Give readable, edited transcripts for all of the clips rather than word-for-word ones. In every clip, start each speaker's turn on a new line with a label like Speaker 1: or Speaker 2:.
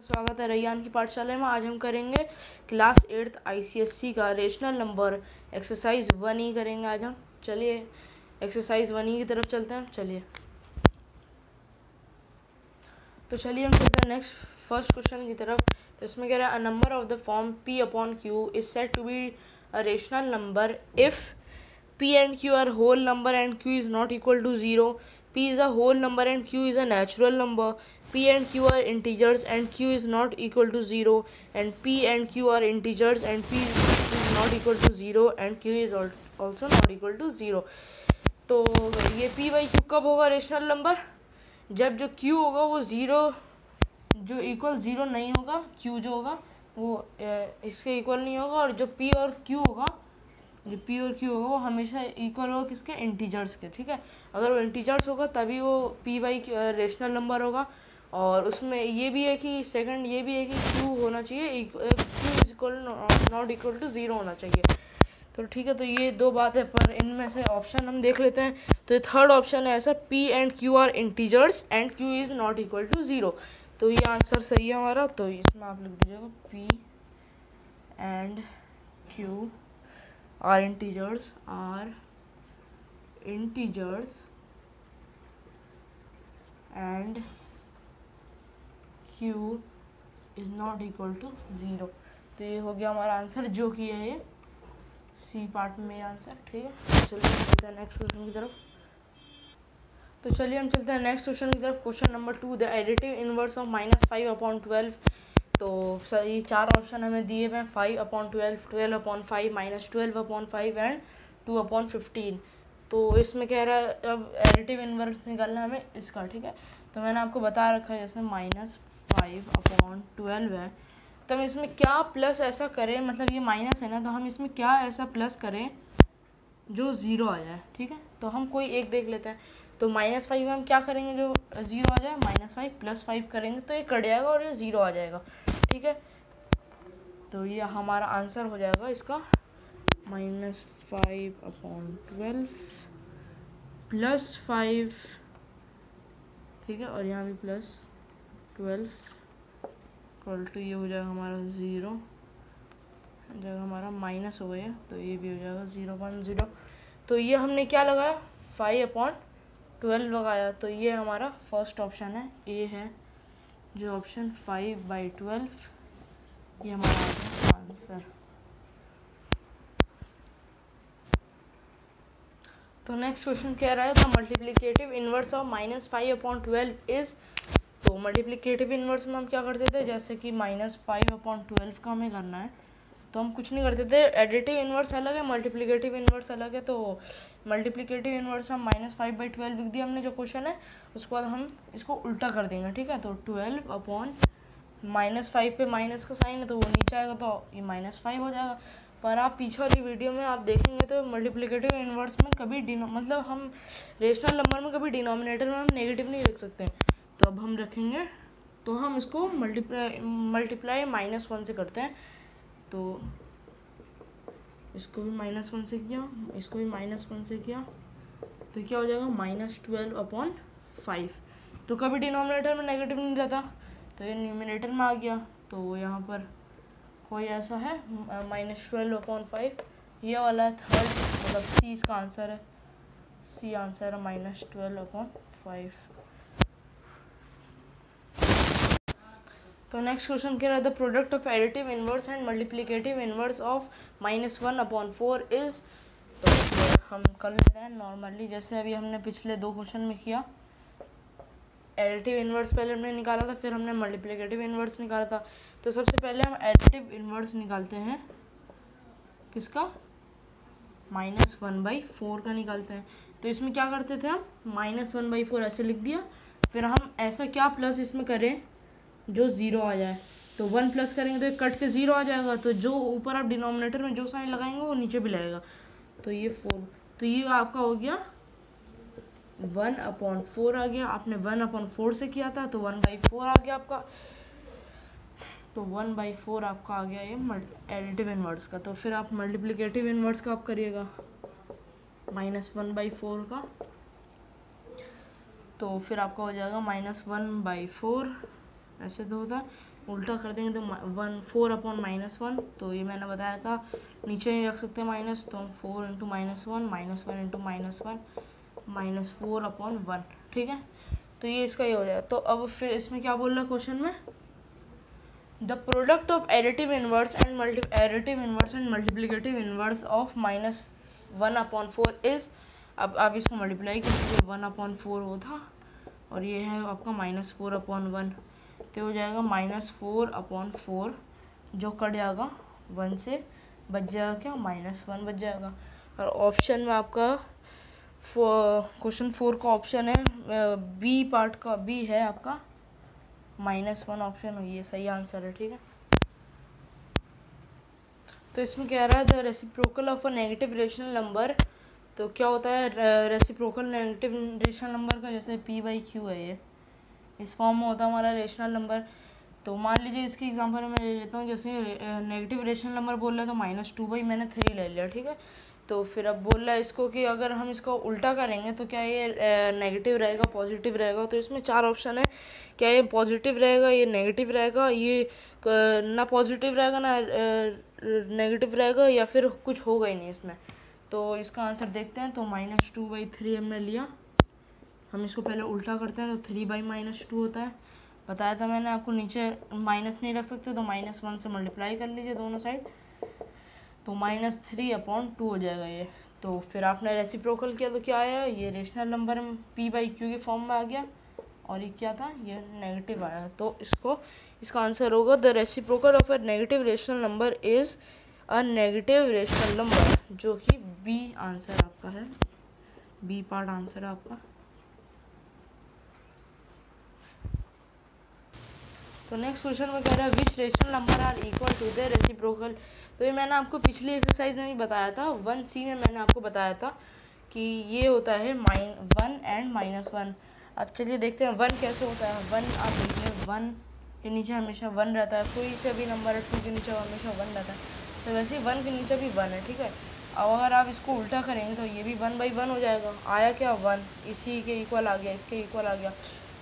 Speaker 1: स्वागत है रैयान की पाठशाला में। आज हम करेंगे क्लास 8th ICSE का रेशनल नंबर एक्सरसाइज 1E करेंगे आज हम। चलिए एक्सरसाइज 1E की तरफ चलते हैं। चलिए हम चलते हैं नेक्स्ट फर्स्ट क्वेश्चन की तरफ। तो इसमें कह रहा है a number of the form P upon Q is said to be a rational number if P and Q are whole number and Q is not equal to 0. P is a whole number and Q is a natural number. P and Q are integers and Q is not equal to 0. And P and Q are integers and P is not equal to 0 and Q is also not equal to 0. तो ये P by Q कब होगा rational number? जब जो Q होगा वो 0 जो equal 0 नहीं होगा, Q जो होगा वो इसके इक्वल नहीं होगा, और जो P और Q होगा, जो P और Q होगा वो हमेशा इक्वल होगा किसके? इंटीजर्स के। ठीक है, अगर वो इंटीजर्स होगा तभी वो P बाई रेशनल नंबर होगा। और उसमें ये भी है कि सेकंड ये भी है कि Q होना चाहिए Q is equal not equal to 0 होना चाहिए। तो ठीक है, तो ये दो बात है, पर इनमें से ऑप्शन हम देख लेते हैं। तो ये थर्ड ऑप्शन है ऐसा, P and Q are integers and Q is not equal to 0। तो ये आंसर सही है हमारा। तो इसमें आप लिख दीजिएगा P and Q are integers and Q is not equal to 0। तो ये हो गया हमारा आंसर, जो कि है ये सी पार्ट में आंसर। ठीक है, चलिए चलते हैं नेक्स्ट क्वेश्चन की तरफ। तो चलिए हम चलते हैं नेक्स्ट क्वेश्चन की तरफ। Question number 2, the additive inverse of -5/12। तो सर ये चार ऑप्शन हमें दिए हुए हैं, 5/12, 12/5, -12/5 एंड 2/15। तो इसमें कह रहा है अब एडिटिव इनवर्स निकालना है हमें इसका। ठीक है, तो मैंने आपको बता रखा है जैसे -5/12 है, तो हम इसमें क्या प्लस ऐसा करें, मतलब ये माइनस है ना, तो हम इसमें क्या ऐसा प्लस करें जो 0 आ जाए। ठीक है, तो हम कोई एक देख लेते हैं। तो -5 में हम क्या करेंगे जो 0 आ जाए, -5 + 5 करेंगे तो ये कट जाएगा और ये 0 आ जाएगा। ठीक है, तो ये हमारा आंसर हो जाएगा इसका -5/12 + 5। ठीक है, और यहाँ भी +12 इक्वल टू ये हो जाएगा हमारा 0, जगह हमारा माइनस हो गया तो ये भी हो जाएगा 0.0। तो ये हमने क्या लगाया, 5/12 लगाया। तो ये हमारा फर्स्ट ऑप्शन है, ए है जो ऑप्शन 5/12, ये हमारा आंसर। तो नेक्स्ट क्वेश्चन कह रहा है the multiplicative inverse of -5/12 is. तो मल्टीप्लिकेटिव इनवर्स में हम क्या करते थे, जैसे कि -5/12 का हमें करना है तो हम कुछ नहीं करते थे। एडिटिव इनवर्स अलग है, मल्टीप्लिकेटिव इनवर्स अलग है। तो मल्टीप्लिकेटिव इनवर्स हम -5/12 लिख दिया हमने जो क्वेश्चन है, उसके बाद हम इसको उल्टा कर देंगे। ठीक है, तो 12/-5 पे माइनस का साइन है तो वो नीचे आएगा तो ये -5 हो जाएगा। पर आप पीछे वाली वीडियो में आप देखेंगे तो मल्टीप्लिकेटिव इनवर्स में कभी मतलब हम रेशनल नंबर में कभी डिनोमिनेटर में हम नेगेटिव नहीं रख सकते। तो अब हम रखेंगे, तो हम इसको मल्टीप्लाई -1 से करते हैं। तो इसको भी -1 से किया, इसको भी -1 से किया, तो क्या हो जाएगा -12/5। तो कभी डिनोमिनेटर में नेगेटिव नहीं रहता, तो ये न्यूमिनेटर में आ गया। तो यहाँ पर कोई ऐसा है -12/5, ये वाला है थर्ड, मतलब सी इसका आंसर है। सी आंसर है -12/5। तो नेक्स्ट क्वेश्चन कह रहा है the product of additive inverse and multiplicative inverse of -1/4 is. तो हम कर लेते हैं नॉर्मली, जैसे अभी हमने पिछले दो क्वेश्चन में किया। एडिटिव इनवर्स पहले हमने निकाला था, फिर हमने मल्टीप्लिकेटिव इनवर्स निकाला था। तो सबसे पहले हम एडिटिव इनवर्स निकालते हैं, किसका? -1/4 का निकालते हैं। तो इसमें क्या करते थे हम, -1/4 ऐसे लिख दिया, फिर हम ऐसा क्या प्लस इसमें करें जो 0 आ जाए। तो 1 प्लस करेंगे तो ये कट के 0 आ जाएगा, तो जो ऊपर आप डिनोमिनेटर में जो साइन लगाएंगे वो नीचे भी लगेगा। तो ये 4, तो ये आपका हो गया 1/4 आ गया। आपने 1/4 से किया था तो 1/4 आ गया आपका। तो 1/4 आपका आ गया ये एडिटिव इनवर्स का। तो फिर आप मल्टीप्लिकेटिव इनवर्स का आप करिएगा -1/4 का, तो फिर आपका हो जाएगा -1/4 ऐसे तो होता है। उल्टा कर देंगे तो 4/-1, तो ये मैंने बताया था नीचे नहीं रख सकते माइनस, तो 4 इंटू -1 -1 इंटू -1 -4/1, ठीक है। तो ये इसका ये हो जाएगा। तो अब फिर इसमें क्या बोल रहा क्वेश्चन में, the product of additive inverse and multiplicative inverse of -1/4 is, अब आप इसको मल्टीप्लाई कर दीजिए, 1/4 वो था और ये है आपका -4/1, तो हो जाएगा -4/4, जो कट जाएगा 1 से, बच जाएगा क्या, -1 बच जाएगा। और ऑप्शन में आपका क्वेश्चन 4 का ऑप्शन है बी पार्ट का, बी है आपका -1 ऑप्शन, ये सही आंसर है, ठीक है। तो इसमें कह रहा है the reciprocal of a negative rational number, तो क्या होता है रेसिप्रोकल नेगेटिव रेशनल नंबर का, जैसे p/q है, ये इस फॉर्म में होता है हमारा रेशनल नंबर। तो मान लीजिए इसके एग्जांपल में ले लेता हूँ, जैसे नेगेटिव रेशनल नंबर बोल रहा है तो -2 मैंने 3 ले लिया, ठीक है। तो फिर अब बोल रहा है इसको कि अगर हम इसको उल्टा करेंगे तो क्या ये नेगेटिव रहेगा, पॉजिटिव रहेगा। तो इसमें 4 ऑप्शन है, क्या ये पॉजिटिव रहेगा, ये नेगेटिव रहेगा, ये ना पॉजिटिव रहेगा ना नेगेटिव रहेगा, या फिर कुछ होगा ही नहीं इसमें। तो इसका आंसर देखते हैं। तो -2/3 हमने लिया, हम इसको पहले उल्टा करते हैं तो 3/-2 होता है, बताया था मैंने आपको, नीचे माइनस नहीं रख सकते तो -1 से मल्टीप्लाई कर लीजिए दोनों साइड, तो -3/2 हो जाएगा ये। तो फिर आपने रेसिप्रोकल किया तो क्या आया, ये रेशनल नंबर p/q के फॉर्म में आ गया, और ये क्या था, ये नेगेटिव आया। तो इसका आंसर होगा the reciprocal of a negative rational number is a negative rational number, जो कि बी आंसर आपका है, बी पार्ट आंसर है आपका। तो नेक्स्ट क्वेश्चन में कह रहा है which rational number are equal to the reciprocal. तो ये मैंने आपको पिछली एक्सरसाइज में भी बताया था, 1C में मैंने आपको बताया था कि ये होता है 1 एंड -1। अब चलिए देखते हैं 1 कैसे होता है। 1 आप देखिए, 1 के नीचे हमेशा 1 रहता है, कोई से भी नंबर है 2 के नीचे हमेशा 1 रहता है, तो वैसे ही 1 के नीचे भी 1 है, ठीक है। अब अगर आप इसको उल्टा करेंगे तो ये भी 1/1 हो जाएगा, आया क्या 1, इसी के इक्वल आ गया, इसके इक्वल आ गया।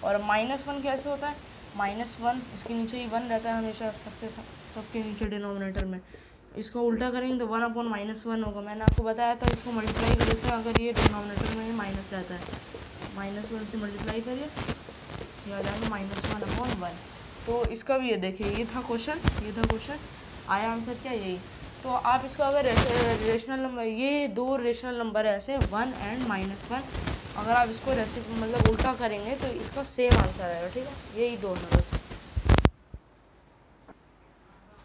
Speaker 1: और -1 कैसे होता है, -1 इसके नीचे ही 1 रहता है हमेशा, सबके नीचे डिनोमिनेटर में। इसको उल्टा करेंगे तो 1/-1 होगा, मैंने आपको बताया था। इसको मल्टीप्लाई कर देते हैं, अगर ये डिनोमिनेटर में ही माइनस रहता है, -1 से मल्टीप्लाई करिए, ये आ जाएगा -1/1। तो इसका भी ये देखिए, ये था क्वेश्चन, आया आंसर क्या, यही। तो आप इसको अगर रेशनल नंबर, ये 2 रेशनल नंबर है ऐसे 1 एंड -1, अगर आप इसको मतलब उल्टा करेंगे तो इसका सेम आंसर आएगा, ठीक है, यही दोनों बस।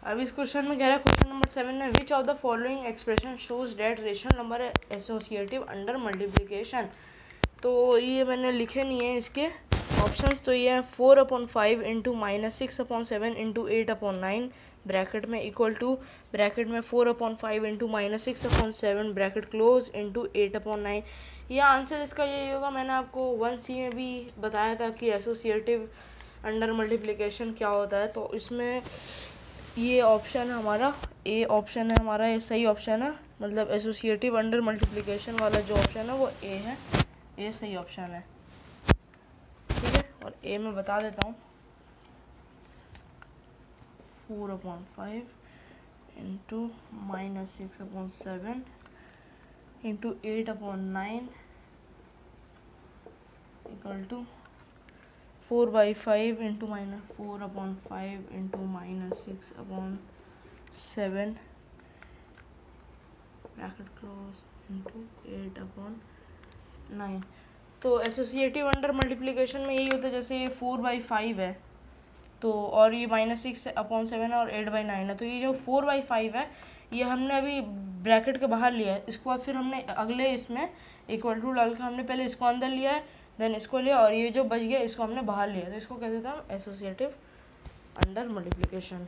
Speaker 1: अब इस क्वेश्चन में कह रहा है क्वेश्चन नंबर 7 में, which of the following expression shows that rational number associative under multiplication. तो ये मैंने लिखे नहीं है इसके ऑप्शंस, तो ये है 4/5 इंटू -6/7 इंटू 8/9 ब्रैकेट में इक्वल टू ब्रैकेट में 4/5 इंटू -6/7 ब्रैकेट क्लोज इंटू 8/9। यह आंसर इसका यही होगा। मैंने आपको 1C में भी बताया था कि एसोसिएटिव अंडर मल्टीप्लिकेशन क्या होता है। तो इसमें ये ऑप्शन है हमारा, ए ऑप्शन है हमारा, ये सही ऑप्शन है, मतलब एसोसिएटिव अंडर मल्टीप्लिकेशन वाला जो ऑप्शन है वो ए है, ये सही ऑप्शन है, ठीक है। और ए में बता देता हूँ, 4/5 into -6/7 into 8/9 equal to 4/5 into -4/5 into -6/7 bracket close into 8/9। तो एसोसिएटिव अंडर मल्टीप्लिकेशन में यही होता है, जैसे ये 4/5 है तो, और ये -6/7 और 8/9 है, तो ये जो 4/5 है ये हमने अभी ब्रैकेट के बाहर लिया है। इसको बाद फिर हमने अगले इसमें इक्वल टू डाल के हमने पहले इसको अंदर लिया है, देन इसको लिया, और ये जो बच गया इसको हमने बाहर लिया, तो इसको कहते हैं हम एसोसिएटिव अंडर मल्टीप्लिकेशन।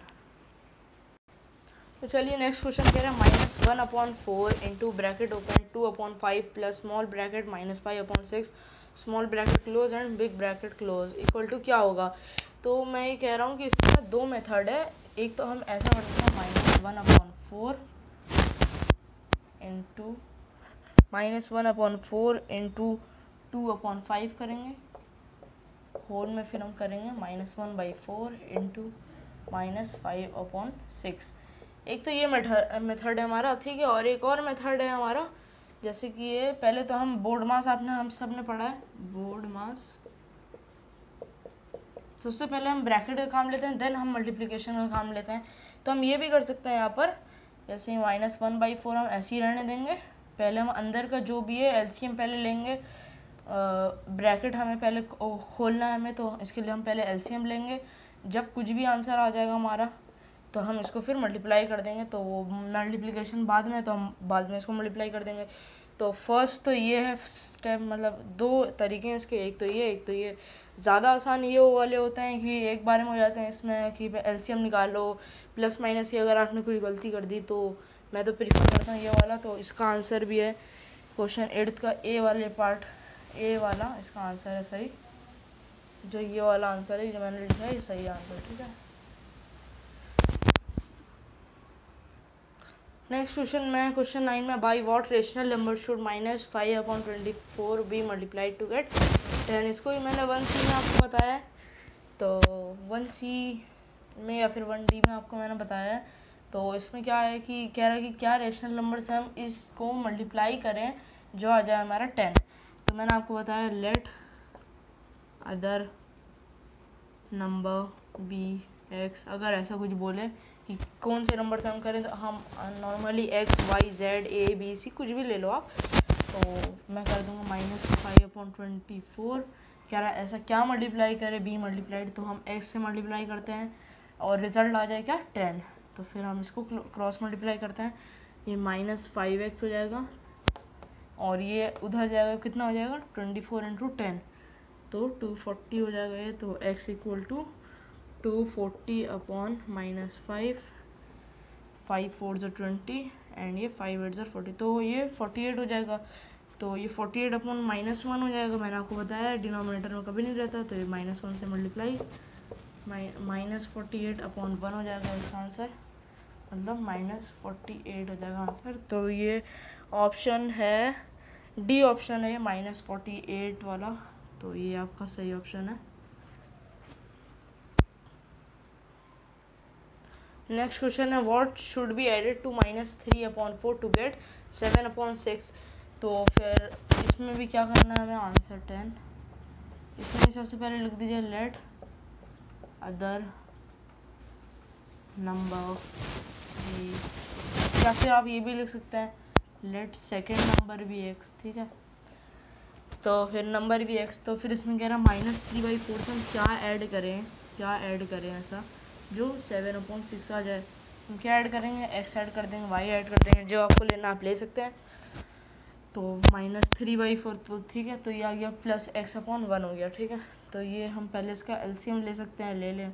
Speaker 1: तो चलिए नेक्स्ट क्वेश्चन कह रहे हैं -1/4 into bracket open 2/5 plus small bracket -5/6 small bracket close and big bracket close equal to क्या होगा। तो मैं ये कह रहा हूँ कि इसका 2 मेथड है। एक तो हम ऐसा करते हैं -1/4 इंटू -1/4 इंटू 2/5 करेंगे, होल में फिर हम करेंगे -1/4 इंटू -5/6। एक तो ये मेथड है हमारा, ठीक है। और एक और मेथड है हमारा, जैसे कि ये पहले तो हम बोर्ड मास हम सब ने पढ़ा है, बोर्ड मास। सबसे पहले हम ब्रैकेट का काम लेते हैं, देन हम मल्टीप्लिकेशन का काम लेते हैं। तो हम ये भी कर सकते हैं यहाँ पर, जैसे -1/4 हम ऐसे ही रहने देंगे। पहले हम अंदर का जो भी है एलसीएम पहले लेंगे, ब्रैकेट हमें पहले खोलना है हमें, तो इसके लिए हम पहले एलसीएम लेंगे। जब कुछ भी आंसर आ जाएगा हमारा तो हम इसको फिर मल्टीप्लाई कर देंगे, तो वो मल्टीप्लिकेशन बाद में, तो हम बाद में इसको मल्टीप्लाई कर देंगे। तो फर्स्ट तो ये है स्टेप, मतलब दो तरीके हैं इसके, एक तो ये। ज़्यादा आसान ये वाले होते हैं कि एक बार में हो जाते हैं इसमें कि एलसीएम निकालो, प्लस माइनस की अगर आपने कोई गलती कर दी, तो मैं तो प्रीफर करता हूँ ये वाला। तो इसका आंसर भी है क्वेश्चन 8 का ए वाले पार्ट, ए वाला इसका आंसर है सही। जो ये वाला आंसर है जो मैंने लिखा है ये सही आंसर, ठीक है। नेक्स्ट क्वेश्चन में, क्वेश्चन 9 में, by what rational number should -5/24 be multiplied to get 10। इसको भी मैंने 1C में आपको बताया है, तो 1C में या फिर 1D में आपको मैंने बताया है। तो इसमें क्या है कि कह रहा है कि क्या रेशनल नंबर से हम इसको मल्टीप्लाई करें जो आ जाए हमारा 10। तो मैंने आपको बताया let other number be x. अगर ऐसा कुछ बोले कि कौन से नंबर से हम करें, तो हम normally x y z a b c कुछ भी ले लो आप। तो मैं कर दूंगा -5/24। कह रहा है ऐसा क्या मल्टीप्लाई करें, बी मल्टीप्लाइड, तो हम एक्स से मल्टीप्लाई करते हैं और रिजल्ट आ जाए क्या 10। तो फिर हम इसको क्रॉस मल्टीप्लाई करते हैं, ये -5x हो जाएगा और ये उधर जाएगा, कितना हो जाएगा 24 × 10, तो 240 हो जाएगा ये। तो x = 240/-5, 5 4 = 20 एंड ये 5 8 = 40, तो ये 48 हो जाएगा। तो ये 48/-1 हो जाएगा। मैंने आपको बताया डिनोमिनेटर में कभी नहीं रहता, तो ये -1 से मल्टीप्लाई, -48/1 हो जाएगा इसका आंसर, मतलब -48 हो जाएगा आंसर। तो ये ऑप्शन है डी, ऑप्शन है -48 वाला, तो ये आपका सही ऑप्शन है। नेक्स्ट क्वेश्चन है, what should be added to -3/4 to get 7/6। तो फिर इसमें भी क्या करना है हमें, आंसर 10। इसमें सबसे पहले लिख दीजिए लेट अदर नंबर बी, या फिर आप ये भी लिख सकते हैं लेट सेकेंड नंबर भी एक्स, ठीक है। तो फिर नंबर भी एक्स, तो फिर इसमें कह रहा है -3/4 से हम क्या ऐड करें ऐसा जो 7/6 आ जाए। हम क्या ऐड करेंगे, एक्स ऐड कर देंगे, वाई ऐड कर देंगे, जो आपको लेना आप ले सकते हैं। तो -3/4, तो ठीक है, तो ये आ गया +x/1 हो गया, ठीक है। तो ये हम पहले इसका एलसीएम ले सकते हैं, ले लें।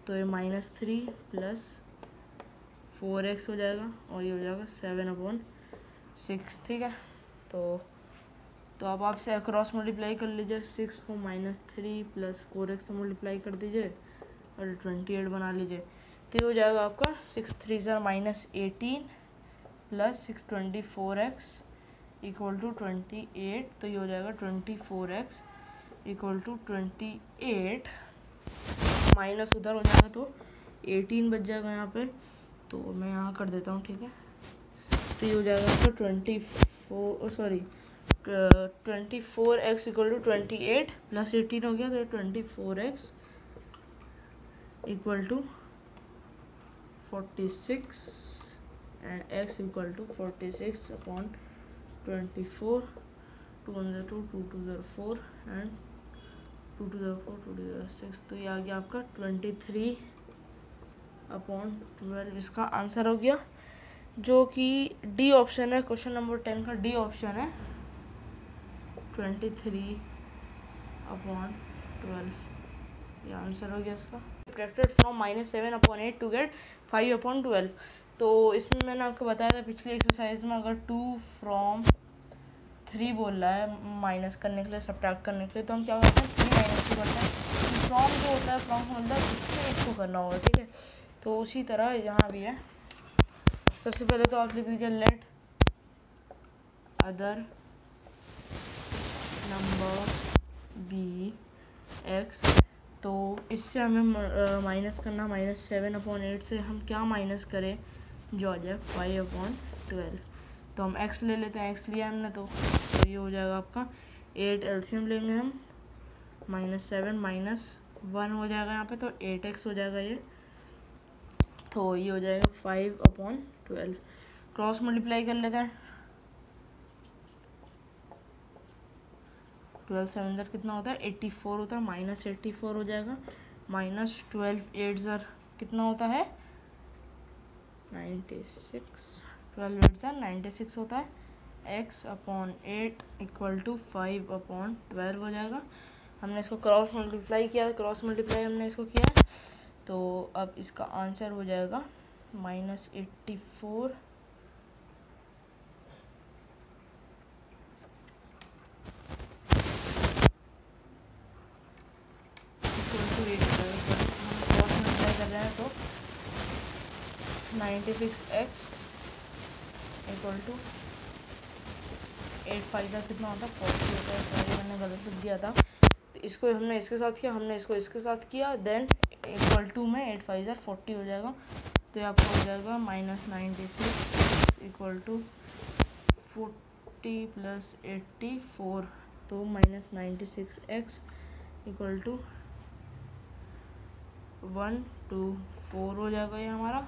Speaker 1: तो ये -3 + 4x हो जाएगा और ये हो जाएगा 7/6, ठीक है। तो अब आप से क्रॉस मल्टीप्लाई कर लीजिए, 6 को -3 + 4x से मल्टीप्लाई कर दीजिए और 28 बना लीजिए। तो ये हो जाएगा आपका 6 3 -18 + 6 24x = 28। तो ये हो जाएगा 24x = 28, माइनस उधर हो जाएगा तो 18 बच जाएगा यहाँ पे, तो मैं यहाँ कर देता हूँ, ठीक है। तो ये हो जाएगा आपका 24x = 28 + 18 हो गया, तो 24x = 46 एंड x = 46/24, 2 × 2 2 2 4 एंड 2 2 4 2 2 6। तो ये आ गया आपका 23/12, इसका आंसर हो गया, जो कि डी ऑप्शन है। क्वेश्चन नंबर 10 का डी ऑप्शन है 23/12, ये आंसर हो गया इसका। Subtracted from -7/8 to get 5/12। तो इसमें मैंने आपको बताया था पिछली एक्सरसाइज में, अगर 2 from 3 बोल रहा है माइनस करने के लिए, सब्ट्रैक्ट करने के लिए, तो हम क्या करते हैं 3 - 2 करते हैं। फ्रॉम जो होता है, फ्रॉम का मतलब इससे इसको करना होगा, ठीक है। तो उसी तरह यहाँ भी है। सबसे पहले तो आप लिख दीजिए let other number be x, तो इससे हमें माइनस करना, -7/8 से हम क्या माइनस करें जो आ जाए 5/12। तो हम x ले लेते हैं, x लिया हमने तो ये हो जाएगा आपका 8, एलसीएम लेंगे हम, -7 -1 हो जाएगा यहाँ पे, तो 8x हो जाएगा ये, तो ये हो जाएगा 5/12। क्रॉस मल्टीप्लाई कर लेते हैं, 12 7 ज़र कितना होता है 84 होता है, -84 हो जाएगा, -12 8 ज़र कितना होता है 96, 12 8 ज़र 96 होता है, x/8 = 5/12 हो जाएगा। हमने इसको क्रॉस मल्टीप्लाई किया, क्रॉस मल्टीप्लाई हमने इसको किया, तो अब इसका आंसर हो जाएगा -84 तो 96x = 8 5 का कितना होता है 40 होता है, सॉरी मैंने गलत लिख दिया था। तो इसको हमने इसके साथ किया, हमने इसको इसके साथ किया, देन = में 8 5 ज़र 40 हो जाएगा। तो ये आपका हो जाएगा -96 = 40 + 84, तो -96x = 124 हो जाएगा, ये हमारा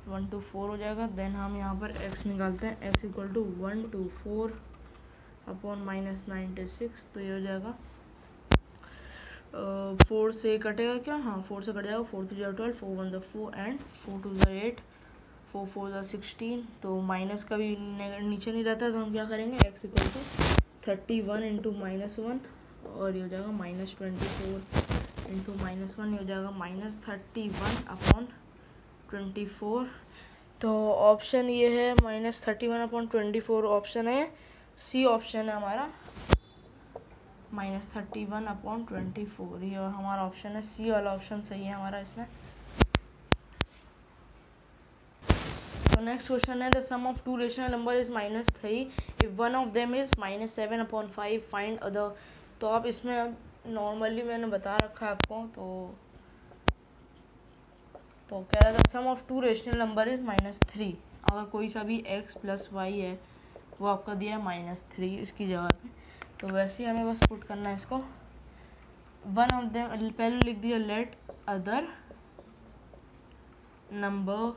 Speaker 1: 124 हो जाएगा। देन हम यहाँ पर x निकालते हैं, x = 124/-96, तो ये हो जाएगा 4 से कटेगा क्या, हाँ 4 से कट जाएगा, 4 3 = 12, 4 1 4 एंड 4 2 8, 4 4 16, तो माइनस का भी नीचे नहीं रहता, तो हम क्या करेंगे x = 31 × -1, और ये हो जाएगा -24 × -1, ये हो जाएगा -31/24। तो ऑप्शन ये है -31/24 ऑप्शन है, सी ऑप्शन है हमारा, -31/24, ये हमारा ऑप्शन है, सी वाला ऑप्शन सही है हमारा इसमें। तो नेक्स्ट क्वेश्चन है, the sum of two rational number is -3 if one of them is -7/5 find other. तो आप इसमें अब नॉर्मली मैंने बता रखा है आपको, तो कह रहा था sum of two rational number is -3, अगर कोई सा भी x + y है वो आपका दिया है -3 इसकी जगह पे, तो वैसे ही हमें बस पुट करना है इसको। वन ऑफ देम पहले लिख दिया, लेट अदर नंबर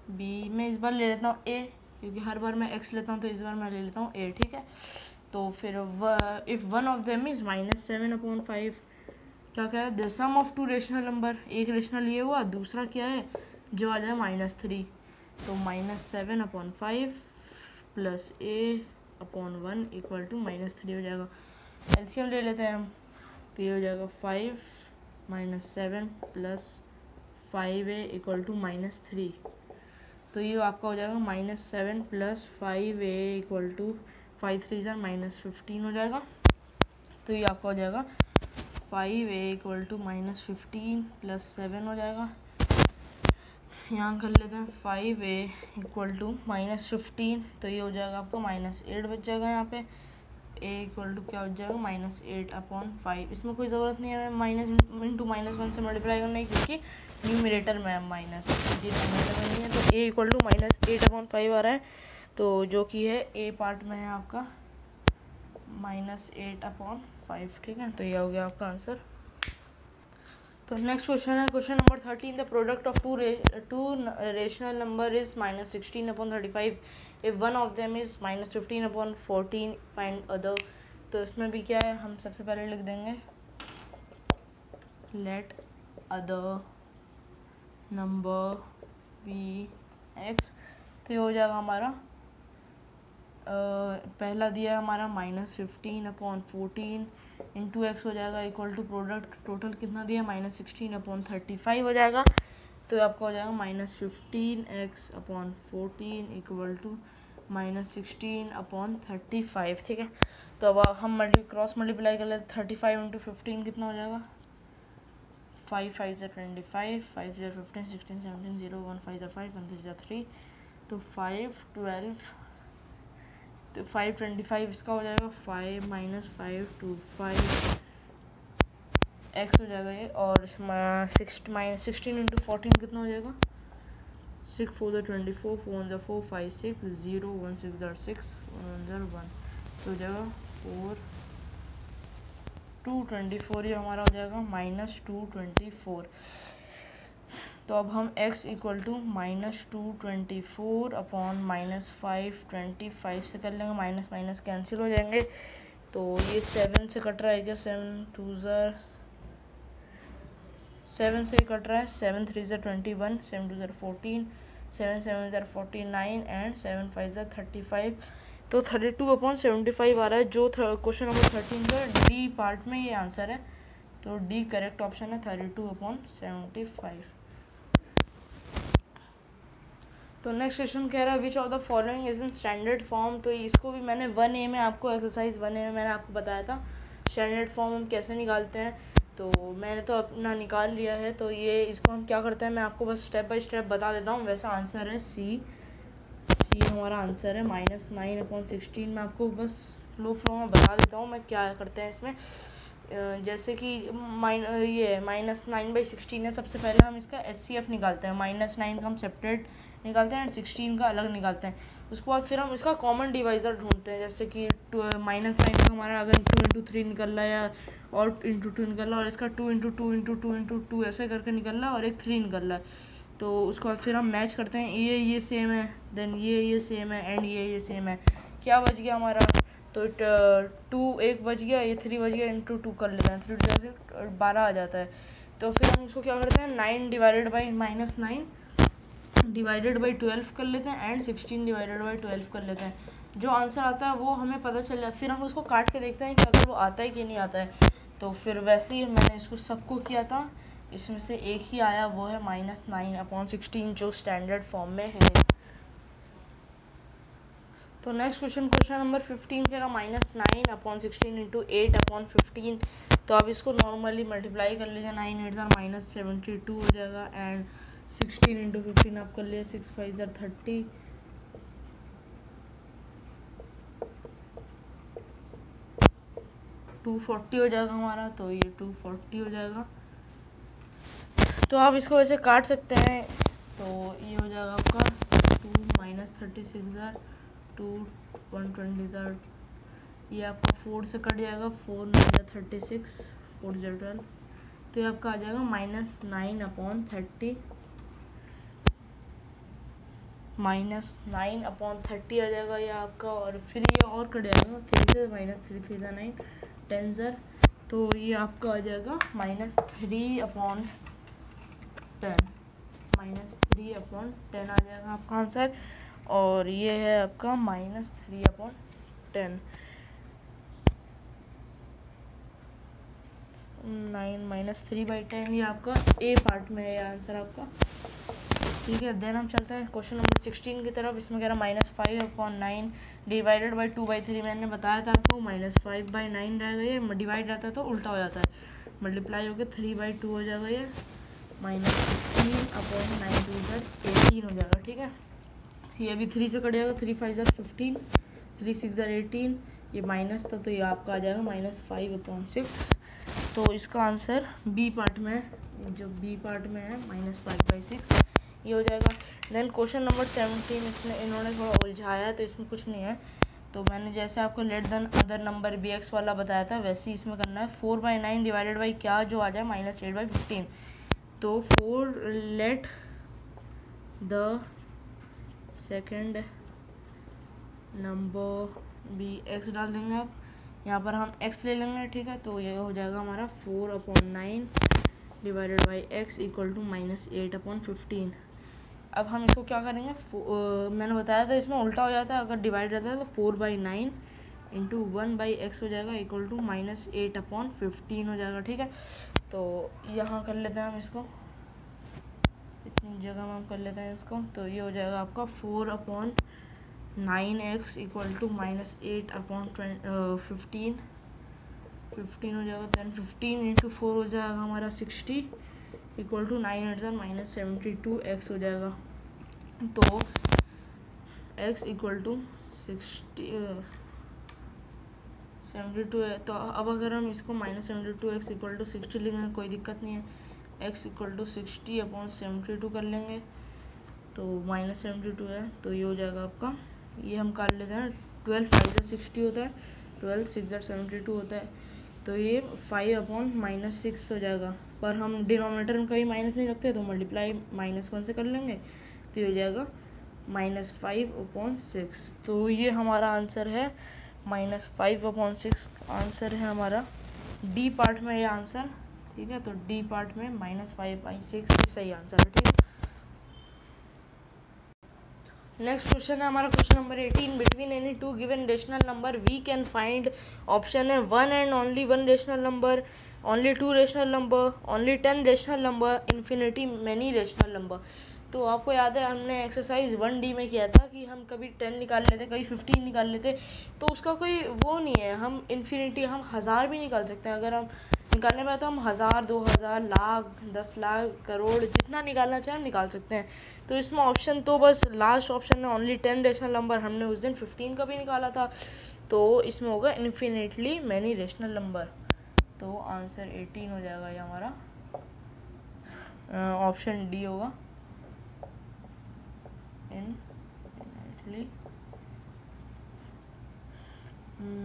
Speaker 1: बी, मैं इस बार ले लेता हूँ a, क्योंकि हर बार मैं x लेता हूँ, तो इस बार मैं ले लेता हूँ a, ठीक है। तो फिर if one of them is -7/5, क्या कह रहा है, the sum of two rational number, एक रेशनल ये हुआ, दूसरा क्या है जो आ जाए -3, तो -7/5 + a/1 = -3 हो जाएगा। एलसीएम ले लेते हैं हम, तो ये हो जाएगा 5 - 7 + 5a = -3, तो ये आपका हो जाएगा -7 + 5a = 5 3 ज़र -15 हो जाएगा। तो ये आपका हो जाएगा 5a = -15 + 7 हो जाएगा। यहाँ कर लेते हैं 5a = -15, तो ये हो जाएगा आपको -8 बच जाएगा। यहाँ पे a = क्या हो जाएगा -8/5, इसमें कोई ज़रूरत नहीं है माइनस इंटू -1 से मल्टीप्लाई करने की, क्योंकि न्यूमरेटर में है माइनस, डिनोमिनेटर में नहीं है। तो a = -8/5 आ रहा है, तो जो कि है a पार्ट में है आपका -8/5, ठीक है। तो ये हो गया आपका आंसर। तो नेक्स्ट क्वेश्चन है question number 13, the product of two rational number is -16/35 if one of them is -15/14 find other. तो इसमें भी क्या है, हम सबसे पहले लिख देंगे let other number be x, तो ये हो जाएगा हमारा पहला दिया है हमारा -15/14 इंटू x हो जाएगा इक्वल टू प्रोडक्ट टोटल कितना दिया -16/35 हो जाएगा। तो आपका हो जाएगा -15x/14 इक्वल टू -16/35, ठीक है। तो अब हम क्रॉस मल्टीप्लाई कर लेते, 35 × 15 कितना हो जाएगा, 5 5 ज़र 25, 5 ज़र 15, 16 17 0 1 5 ज़र 5 1 3 ज़र 3, तो 5 12, तो 5 25 इसका हो जाएगा, 5 - 5 2 5 x हो जाएगा ये, और 16 इंटू 14 कितना हो जाएगा, 6 4 24 4 4 5 6 0 1 6 6 1 1, तो हो जाएगा 4 224, ये हमारा हो जाएगा -224। तो अब हम x इक्वल टू -224 अपॉन -525 से कर लेंगे, माइनस माइनस कैंसिल हो जाएंगे। तो ये 7 से कट रहा है क्या, 7 से कट रहा है, 7 3 ज़र 21, 7 2 ज़र 14, 7 7 ज़र 49 एंड 7 5 ज़र 35, तो 32/75 आ रहा है, जो क्वेश्चन नंबर 13 का डी पार्ट में ये आंसर है। तो डी करेक्ट ऑप्शन है 32/75। तो नेक्स्ट क्वेश्चन कह रहा है विच of the following is in standard form. तो इसको भी मैंने 1A में आपको एक्सरसाइज 1A में मैंने आपको बताया था स्टैंडर्ड फॉर्म हम कैसे निकालते हैं, तो मैंने तो अपना निकाल लिया है। तो ये इसको हम क्या करते हैं, मैं आपको बस स्टेप बाय स्टेप बता देता हूँ। वैसा आंसर है सी हमारा आंसर है -9/16। मैं आपको बस फ्लो में बता देता हूँ मैं क्या करते हैं इसमें। जैसे कि ये -9/16 है, सबसे पहले हम इसका HCF निकालते हैं, -9 का हम सेपरेट निकालते हैं एंड 16 का अलग निकालते हैं। उसके बाद फिर हम इसका कॉमन डिवाइज़र ढूंढते हैं, जैसे कि -9 का हमारा अगर 2 इंटू 3 निकल रहा है या और इंटू 2 निकल रहा है, और इसका 2 इंटू 2 इंटू 2 इंटू 2 ऐसे करके निकल रहा है, और एक 3 निकल रहा है। तो उसके बाद फिर हम मैच करते हैं, ये सेम है, देन ये सेम है, एंड ये सेम है। क्या बच गया हमारा, तो 2 एक बच गया, ये 3 बच गया, इंटू 2 कर लेते हैं, 3 से 12 आ जाता है। तो फिर हम इसको क्या करते हैं, 9 डिवाइडेड बाई -9 डिवाइडेड बाई 12 कर लेते हैं, एंड 16 डिवाइडेड बाई 12 कर लेते हैं। जो आंसर आता है वो हमें पता चल जाए, फिर हम उसको काट के देखते हैं कि अगर वो आता है कि नहीं आता है। तो फिर वैसे ही मैंने इसको सबको किया था, इसमें से एक ही आया, वो है -9/16 जो स्टैंडर्ड फॉर्म में है। तो नेक्स्ट क्वेश्चन नंबर 15 कह रहा -9/16 इंटू 8/15। तो आप इसको नॉर्मली मल्टीप्लाई कर लीजिए, 9 8 -72 हो जाएगा, एंड 16 इंटू 15 आप कर लिए, 6 5 30, 240 हो जाएगा हमारा। तो ये 240 हो जाएगा। तो आप इसको वैसे काट सकते हैं, तो ये हो जाएगा आपका 2 - 36 2 120, ये आपका 4 से कट जाएगा, 4 9 36, 4 12, तो ये आपका आ जाएगा -9/30 -9/30 आ जाएगा ये आपका। और फिर ये और कट जाएगा, 3 से -3 3 9 10, तो ये आपका आ जाएगा -3/10 -3/10 आ जाएगा आपका आंसर। और ये है आपका -3/10 9 -3/10, ये आपका ए पार्ट में है आंसर आपका। ठीक है, देन हम चलते हैं क्वेश्चन नंबर 16 की तरफ। इसमें कह रहा -5/9 डिवाइडेड बाई 2/3। मैंने बताया था आपको -5/9 रहेगा, ये डिवाइड रहता है तो उल्टा हो जाता है, मल्टीप्लाई होकर 3/2 हो जाएगा, ये -16/9 2 18 हो जाएगा। ठीक है, ये भी 3 से कट जाएगा, 3 5 15, 3 6 18, ये माइनस था तो ये आपका आ जाएगा -5/6। तो इसका आंसर बी पार्ट में है, जो बी पार्ट में है -5/6 ये हो जाएगा। देन क्वेश्चन नंबर 17, इसमें इन्होंने थोड़ा उलझाया है, तो इसमें कुछ नहीं है। तो मैंने जैसे आपको let then other number BX वाला बताया था, वैसे ही इसमें करना है। 4/9 डिवाइडेड बाई क्या जो आ जाए -8/15। तो 4 let the second number BX डाल देंगे आप, यहाँ पर हम x ले लेंगे। ठीक है, तो ये हो जाएगा हमारा 4/9 divided by x equal to -8/15। अब हम इसको क्या करेंगे, मैंने बताया था इसमें उल्टा हो जाता है, अगर डिवाइड रहता है तो 4/9 इंटू 1/x हो जाएगा इक्वल टू -8/15 हो जाएगा। ठीक है, तो यहाँ कर लेते हैं हम इसको, इतनी जगह में हम कर लेते हैं इसको। तो ये हो जाएगा आपका 4/9x इक्वल टू -8/15 15 हो जाएगा। दैन 15 इंटू 4 हो जाएगा हमारा 60 इक्वल टू 9 8 -72x हो जाएगा। तो x इक्वल टू 72 है। तो अब अगर हम इसको -72 x इक्वल टू 60 लिखेंगे कोई दिक्कत नहीं है, x इक्वल टू 60/72 कर लेंगे तो -72 है। तो ये हो जाएगा आपका, ये हम कर लेते हैं 12 5 60 होता है, 12 6 72 होता है, तो ये 5/-6 हो जाएगा। पर हम डिनोमिनेटर में कहीं माइनस नहीं रखते तो मल्टीप्लाई -1 से कर लेंगे तो ये हो जाएगा -5/6। तो ये हमारा आंसर है -5/6 आंसर है हमारा डी पार्ट में ये आंसर, ठीक है। तो डी पार्ट में -5/6 सही आंसर है, ठीक है। नेक्स्ट क्वेश्चन है हमारा question number 18, between any two given rational number we can find, option है 1 and only 1 rational number, only 2 rational number, only 10 rational number, infinity many rational number. तो आपको याद है हमने एक्सरसाइज 1D में किया था कि हम कभी 10 निकाल लेते, कभी 15 निकाल लेते, तो उसका कोई वो नहीं है, हम इन्फिनिटी हम 1000 भी निकाल सकते हैं। अगर हम निकालने में तो हम 1000 2000 लाख 10 लाख करोड़ जितना निकालना चाहें हम निकाल सकते हैं। तो इसमें ऑप्शन तो बस लास्ट ऑप्शन है ओनली 10 रेशनल नंबर, हमने उस दिन 15 का भी निकाला था, तो इसमें होगा इन्फिनिटली मैनी रेशनल नंबर। तो आंसर 18 हो जाएगा ये हमारा, ऑप्शन डी होगा, इन्फिनिटली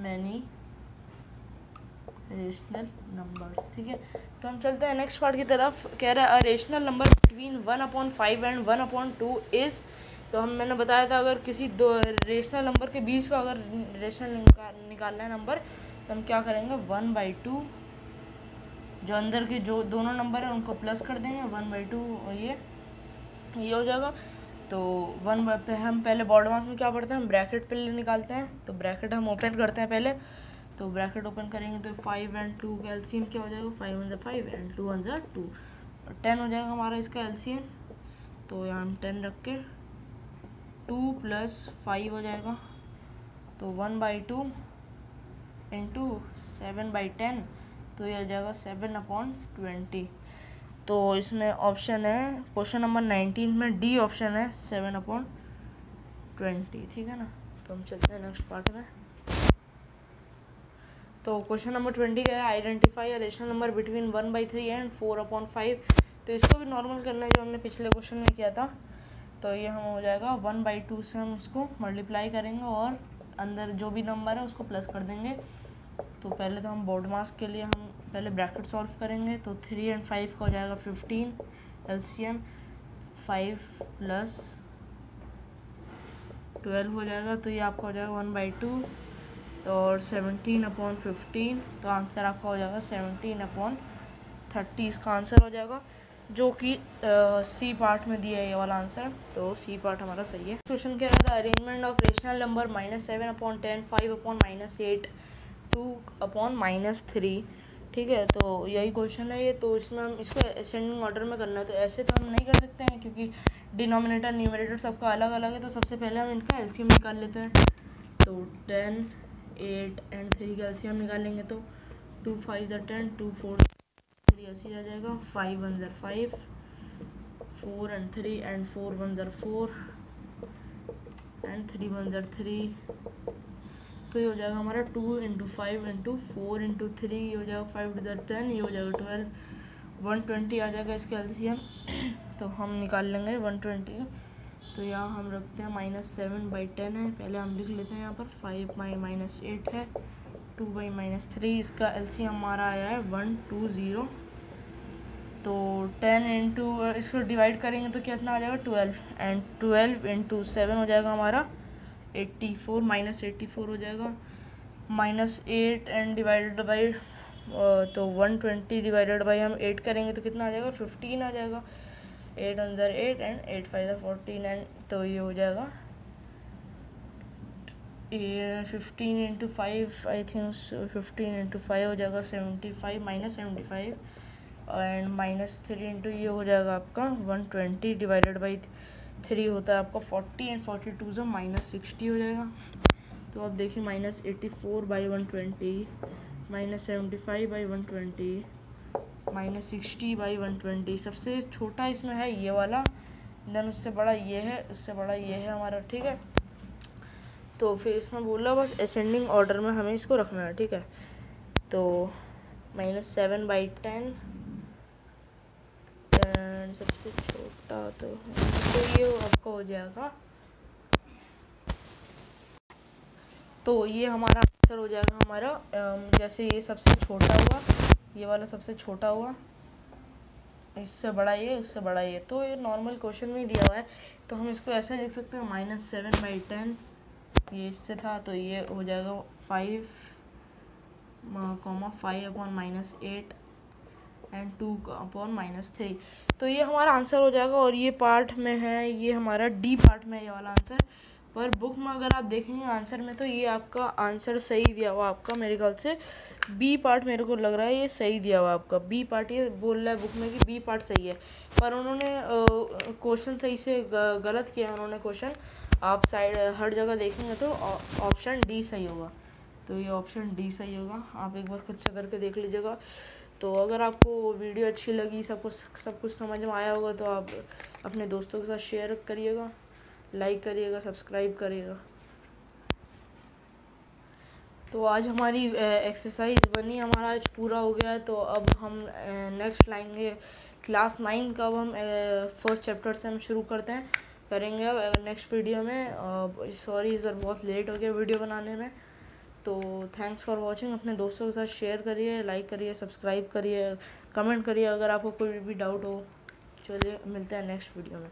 Speaker 1: मैनी रेशनल नंबर्स, ठीक है। तो हम चलते हैं नेक्स्ट पार्ट की तरफ। कह रहा है अ rational number between 1/5 and 1/2 is, तो मैंने बताया था अगर किसी दो रेशनल नंबर के बीच का अगर रेशनल निकालना है नंबर तो हम क्या करेंगे 1/2, जो अंदर के जो दोनों नंबर है उनको प्लस कर देंगे 1/2, ये हो जाएगा। तो हम पहले बॉर्ड मास में क्या पढ़ते हैं, हम ब्रैकेट पहले निकालते हैं, तो ब्रैकेट हम ओपन करते हैं पहले, तो ब्रैकेट ओपन करेंगे तो 5 and 2 का एलसीएम क्या हो जाएगा, 5 1 5 and 2 1 2, 10 हो जाएगा हमारा इसका एलसीएम। तो यहाँ हम 10 रख के 2 + 5 हो जाएगा, तो 1/2 इंटू 7/10, तो ये हो जाएगा 7/20। तो इसमें ऑप्शन है क्वेश्चन नंबर 19 में डी ऑप्शन है 7/20, ठीक है ना। तो हम चलते हैं नेक्स्ट पार्ट में। तो क्वेश्चन नंबर 20 कह रहा है identify a rational number between 1/3 and 4/5। तो इसको भी नॉर्मल करना है जो हमने पिछले क्वेश्चन में किया था। तो ये हम हो जाएगा 1/2 से हम इसको मल्टीप्लाई करेंगे और अंदर जो भी नंबर है उसको प्लस कर देंगे। तो पहले तो हम बोर्ड मास के लिए हम पहले ब्रैकेट सॉल्व करेंगे, तो 3 and 5 का हो जाएगा 15 एलसीएम, 5 + 12 हो जाएगा, तो ये आपका हो जाएगा 1/2, तो और 17/15, तो आंसर आपका हो जाएगा 17/30 इसका आंसर हो जाएगा, जो कि सी पार्ट में दिया है ये वाला आंसर। तो सी पार्ट हमारा सही है। क्वेश्चन कह रहा था अरेंजमेंट ऑफ रेशनल नंबर -7/10, 5/-8, 2/-3, ठीक है। तो यही क्वेश्चन है ये। तो इसमें हम इसको असेंडिंग ऑर्डर में करना है, तो ऐसे तो हम नहीं कर सकते हैं क्योंकि डिनोमिनेटर न्यूमरेटर सबका अलग अलग है। तो सबसे पहले हम इनका एलसीएम निकाल लेते हैं। तो 10 8 and 3 का एलसीएम निकालेंगे तो 2 5 10, 2 4 3 ऐसे रह जाएगा, 5 1 5, 4 and 3 and 4 1 4 and 3 1 3। तो ये हो जाएगा हमारा 2 × 5 × 4 × 3, ये हो जाएगा 5 2 10, ये हो जाएगा 12, 120 आ जाएगा इसका एलसीएम। तो हम निकाल लेंगे 120। तो यहाँ हम रखते हैं -7/10 है, पहले हम लिख लेते हैं यहाँ पर 5/-8 है, 2/-3, इसका एलसीएम हमारा आया है 120। तो 10 × इसको डिवाइड करेंगे तो कितना आ जाएगा 12, एंड 12 × 7 हो जाएगा हमारा 84, -84 हो जाएगा, -8 एंड डिवाइडेड बाई तो 120 डिवाइडेड बाई हम 8 करेंगे तो कितना आ जाएगा 15 आ जाएगा, 8 1 8 एंड 8 5 14 एंड तो ये हो जाएगा 15 × 5 आई थिंक 15 × 5 हो जाएगा 75 -75 एंड -3 × ये हो जाएगा आपका 120 डिवाइडेड बाई 3 होता है आपका 40 एंड 42 से -60 हो जाएगा। तो अब देखिए -84/120, -75/120, -60/120, सबसे छोटा इसमें है ये वाला, देन उससे बड़ा ये है, उससे बड़ा ये है हमारा, ठीक है। तो फिर इसमें बोला बस असेंडिंग ऑर्डर में हमें इसको रखना है, ठीक है। तो -7/10 सबसे छोटा तो ये आपका हो जाएगा, तो ये हमारा आंसर हो जाएगा हमारा जैसे ये सबसे छोटा हुआ, ये वाला सबसे छोटा हुआ, इससे बड़ा ये, उससे बड़ा ये। तो ये नॉर्मल क्वेश्चन में दिया हुआ है, तो हम इसको ऐसे लिख सकते हैं -7/10, ये इससे था तो ये हो जाएगा 5, 5/-8 एंड 2/-3। तो ये हमारा आंसर हो जाएगा। और ये पार्ट में है, ये हमारा डी पार्ट में ये वाला आंसर। पर बुक में अगर आप देखेंगे आंसर में तो ये आपका आंसर सही दिया हुआ आपका, मेरे ख्याल से बी पार्ट मेरे को लग रहा है ये सही दिया हुआ आपका। बी पार्ट ये बोल रहा है बुक में कि बी पार्ट सही है, पर उन्होंने क्वेश्चन सही से गलत किया उन्होंने क्वेश्चन। आप साइड हर जगह देखेंगे तो ऑप्शन डी सही होगा। तो ये ऑप्शन डी सही होगा, आप एक बार खुद से करके देख लीजिएगा। तो अगर आपको वीडियो अच्छी लगी, सब कुछ समझ में आया होगा, तो आप अपने दोस्तों के साथ शेयर करिएगा, लाइक करिएगा, सब्सक्राइब करिएगा। तो आज हमारी एक्सरसाइज बनी, हमारा आज पूरा हो गया है। तो अब हम नेक्स्ट लाएंगे क्लास 9 का। अब हम फर्स्ट चैप्टर से हम शुरू करेंगे अब नेक्स्ट वीडियो में। सॉरी इस बार बहुत लेट हो गया वीडियो बनाने में। तो थैंक्स फॉर वॉचिंग। अपने दोस्तों के साथ शेयर करिए, लाइक करिए, सब्सक्राइब करिए, कमेंट करिए अगर आपको कोई भी डाउट हो। चलिए मिलते हैं नेक्स्ट वीडियो में।